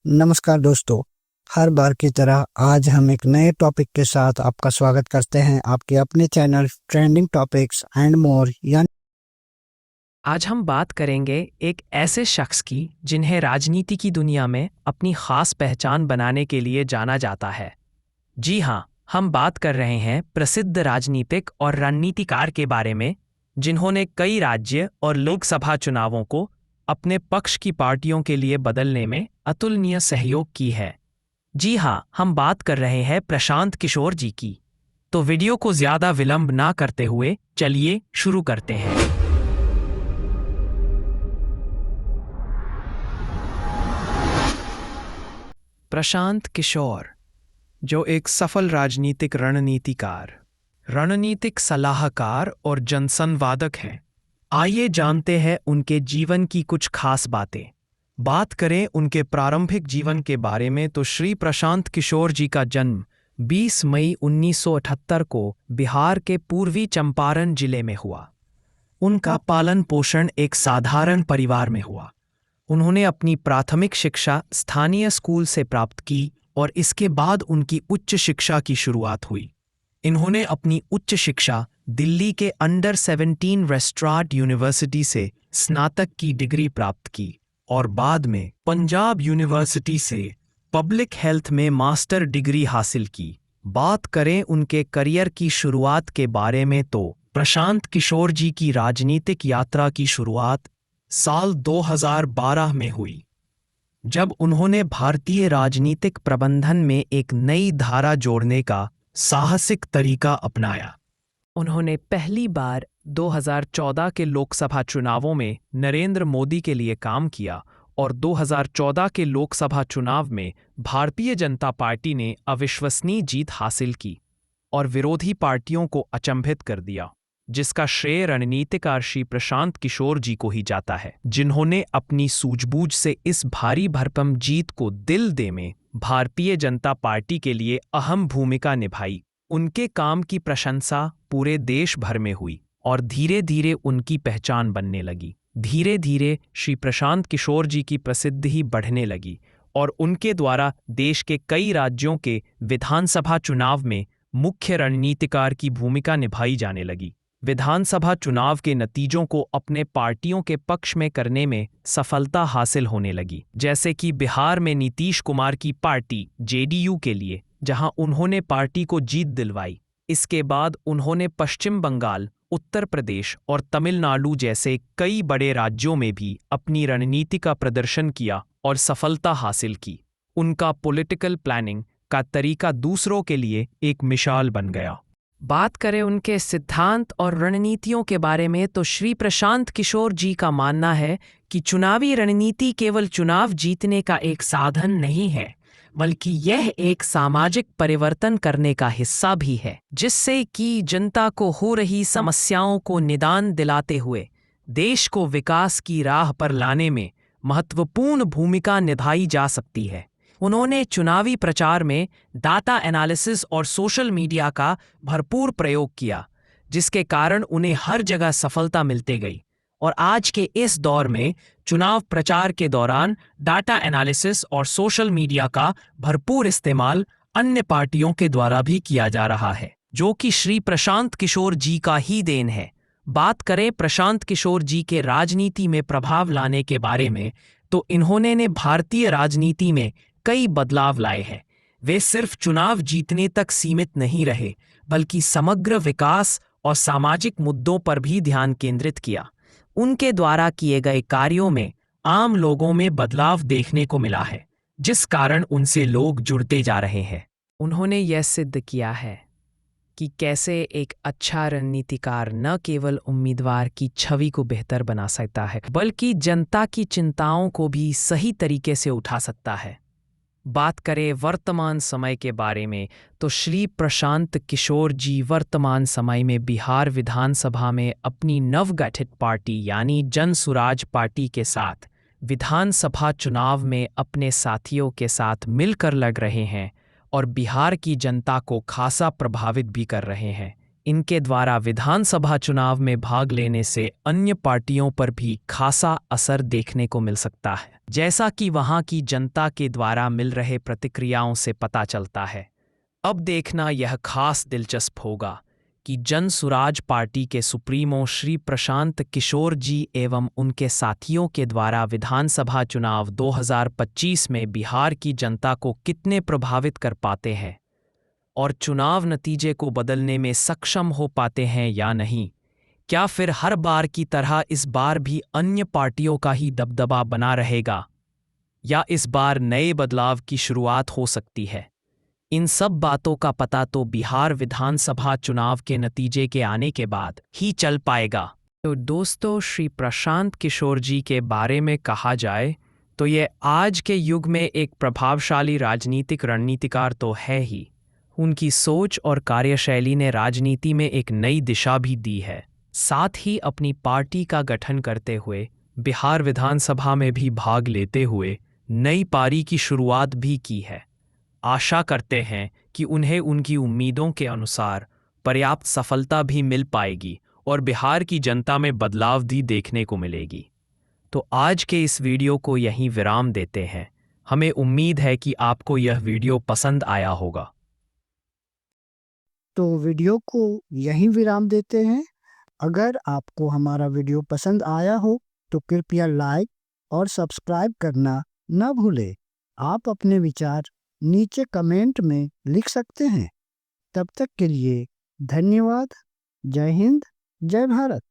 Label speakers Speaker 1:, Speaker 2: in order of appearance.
Speaker 1: नमस्कार दोस्तों, हर बार की तरह आज हम एक नए टॉपिक के साथ आपका स्वागत करते हैं आपके अपने channel trending topics and more यानी।
Speaker 2: आज हम बात करेंगे एक ऐसे शख्स की जिन्हें राजनीति की दुनिया में अपनी खास पहचान बनाने के लिए जाना जाता है। जी हाँ, हम बात कर रहे हैं प्रसिद्ध राजनीतिक और रणनीतिकार के बारे में, जिन्होंने कई राज्य और लोकसभा चुनावों को अपने पक्ष की पार्टियों के लिए बदलने में अतुलनीय सहयोग की है। जी हाँ, हम बात कर रहे हैं प्रशांत किशोर जी की। तो वीडियो को ज्यादा विलंब ना करते हुए चलिए शुरू करते हैं। प्रशांत किशोर, जो एक सफल राजनीतिक रणनीतिकार, रणनीतिक सलाहकार और जनसंवादक हैं। आइए जानते हैं उनके जीवन की कुछ खास बातें। बात करें उनके प्रारंभिक जीवन के बारे में तो श्री प्रशांत किशोर जी का जन्म 20 मई 1978 को बिहार के पूर्वी चंपारण जिले में हुआ। उनका पालन पोषण एक साधारण परिवार में हुआ। उन्होंने अपनी प्राथमिक शिक्षा स्थानीय स्कूल से प्राप्त की और इसके बाद उनकी उच्च शिक्षा की शुरुआत हुई। इन्होंने अपनी उच्च शिक्षा दिल्ली के अंडर 17 रेस्ट्राट यूनिवर्सिटी से स्नातक की डिग्री प्राप्त की और बाद में पंजाब यूनिवर्सिटी से पब्लिक हेल्थ में मास्टर डिग्री हासिल की। बात करें उनके करियर की शुरुआत के बारे में तो प्रशांत किशोर जी की राजनीतिक यात्रा की शुरुआत साल 2012 में हुई, जब उन्होंने भारतीय राजनीतिक प्रबंधन में एक नई धारा जोड़ने का साहसिक तरीका अपनाया। उन्होंने पहली बार 2014 के लोकसभा चुनावों में नरेंद्र मोदी के लिए काम किया और 2014 के लोकसभा चुनाव में भारतीय जनता पार्टी ने अविश्वसनीय जीत हासिल की और विरोधी पार्टियों को अचंभित कर दिया, जिसका श्रेय रणनीतिकार श्री प्रशांत किशोर जी को ही जाता है, जिन्होंने अपनी सूझबूझ से इस भारी भरकम जीत को दिल दे में भारतीय जनता पार्टी के लिए अहम भूमिका निभाई। उनके काम की प्रशंसा पूरे देश भर में हुई और धीरे धीरे उनकी पहचान बनने लगी। धीरे धीरे श्री प्रशांत किशोर जी की प्रसिद्धि बढ़ने लगी और उनके द्वारा देश के कई राज्यों के विधानसभा चुनाव में मुख्य रणनीतिकार की भूमिका निभाई जाने लगी। विधानसभा चुनाव के नतीजों को अपने पार्टियों के पक्ष में करने में सफलता हासिल होने लगी, जैसे कि बिहार में नीतीश कुमार की पार्टी जेडीयू के लिए, जहां उन्होंने पार्टी को जीत दिलवाई। इसके बाद उन्होंने पश्चिम बंगाल, उत्तर प्रदेश और तमिलनाडु जैसे कई बड़े राज्यों में भी अपनी रणनीति का प्रदर्शन किया और सफलता हासिल की। उनका पॉलिटिकल प्लानिंग का तरीका दूसरों के लिए एक मिसाल बन गया। बात करें उनके सिद्धांत और रणनीतियों के बारे में तो श्री प्रशांत किशोर जी का मानना है कि चुनावी रणनीति केवल चुनाव जीतने का एक साधन नहीं है, बल्कि यह एक सामाजिक परिवर्तन करने का हिस्सा भी है, जिससे कि जनता को हो रही समस्याओं को निदान दिलाते हुए देश को विकास की राह पर लाने में महत्वपूर्ण भूमिका निभाई जा सकती है। उन्होंने चुनावी प्रचार में डाटा एनालिसिस और सोशल मीडिया का भरपूर प्रयोग किया, जिसके कारण उन्हें हर जगह सफलता मिलती गई। और आज के इस दौर में चुनाव प्रचार के दौरान डाटा एनालिसिस और सोशल मीडिया का भरपूर इस्तेमाल अन्य पार्टियों के द्वारा भी किया जा रहा है, जो कि श्री प्रशांत किशोर जी का ही देन है। बात करें प्रशांत किशोर जी के राजनीति में प्रभाव लाने के बारे में तो इन्होंने भारतीय राजनीति में कई बदलाव लाए हैं। वे सिर्फ चुनाव जीतने तक सीमित नहीं रहे, बल्कि समग्र विकास और सामाजिक मुद्दों पर भी ध्यान केंद्रित किया। उनके द्वारा किए गए कार्यों में आम लोगों में बदलाव देखने को मिला है, जिस कारण उनसे लोग जुड़ते जा रहे हैं। उन्होंने यह सिद्ध किया है कि कैसे एक अच्छा रणनीतिकार न केवल उम्मीदवार की छवि को बेहतर बना सकता है, बल्कि जनता की चिंताओं को भी सही तरीके से उठा सकता है। बात करें वर्तमान समय के बारे में तो श्री प्रशांत किशोर जी वर्तमान समय में बिहार विधानसभा में अपनी नवगठित पार्टी यानी जन सुराज पार्टी के साथ विधानसभा चुनाव में अपने साथियों के साथ मिलकर लड़ रहे हैं और बिहार की जनता को खासा प्रभावित भी कर रहे हैं। इनके द्वारा विधानसभा चुनाव में भाग लेने से अन्य पार्टियों पर भी खासा असर देखने को मिल सकता है, जैसा कि वहां की जनता के द्वारा मिल रहे प्रतिक्रियाओं से पता चलता है। अब देखना यह खास दिलचस्प होगा कि जन सुराज पार्टी के सुप्रीमो श्री प्रशांत किशोर जी एवं उनके साथियों के द्वारा विधानसभा चुनाव 2025 में बिहार की जनता को कितने प्रभावित कर पाते हैं और चुनाव नतीजे को बदलने में सक्षम हो पाते हैं या नहीं। क्या फिर हर बार की तरह इस बार भी अन्य पार्टियों का ही दबदबा बना रहेगा या इस बार नए बदलाव की शुरुआत हो सकती है? इन सब बातों का पता तो बिहार विधानसभा चुनाव के नतीजे के आने के बाद ही चल पाएगा। तो दोस्तों, श्री प्रशांत किशोर जी के बारे में कहा जाए तो ये आज के युग में एक प्रभावशाली राजनीतिक रणनीतिकार तो है ही, उनकी सोच और कार्यशैली ने राजनीति में एक नई दिशा भी दी है। साथ ही अपनी पार्टी का गठन करते हुए बिहार विधानसभा में भी भाग लेते हुए नई पारी की शुरुआत भी की है। आशा करते हैं कि उन्हें उनकी उम्मीदों के अनुसार पर्याप्त सफलता भी मिल पाएगी और बिहार की जनता में बदलाव भी देखने को मिलेगी। तो आज के इस वीडियो को यहीं विराम देते हैं। हमें उम्मीद है कि आपको यह वीडियो पसंद आया होगा।
Speaker 1: तो वीडियो को यहीं विराम देते हैं। अगर आपको हमारा वीडियो पसंद आया हो तो कृपया लाइक और सब्सक्राइब करना न भूलें। आप अपने विचार नीचे कमेंट में लिख सकते हैं। तब तक के लिए धन्यवाद। जय हिंद, जय भारत।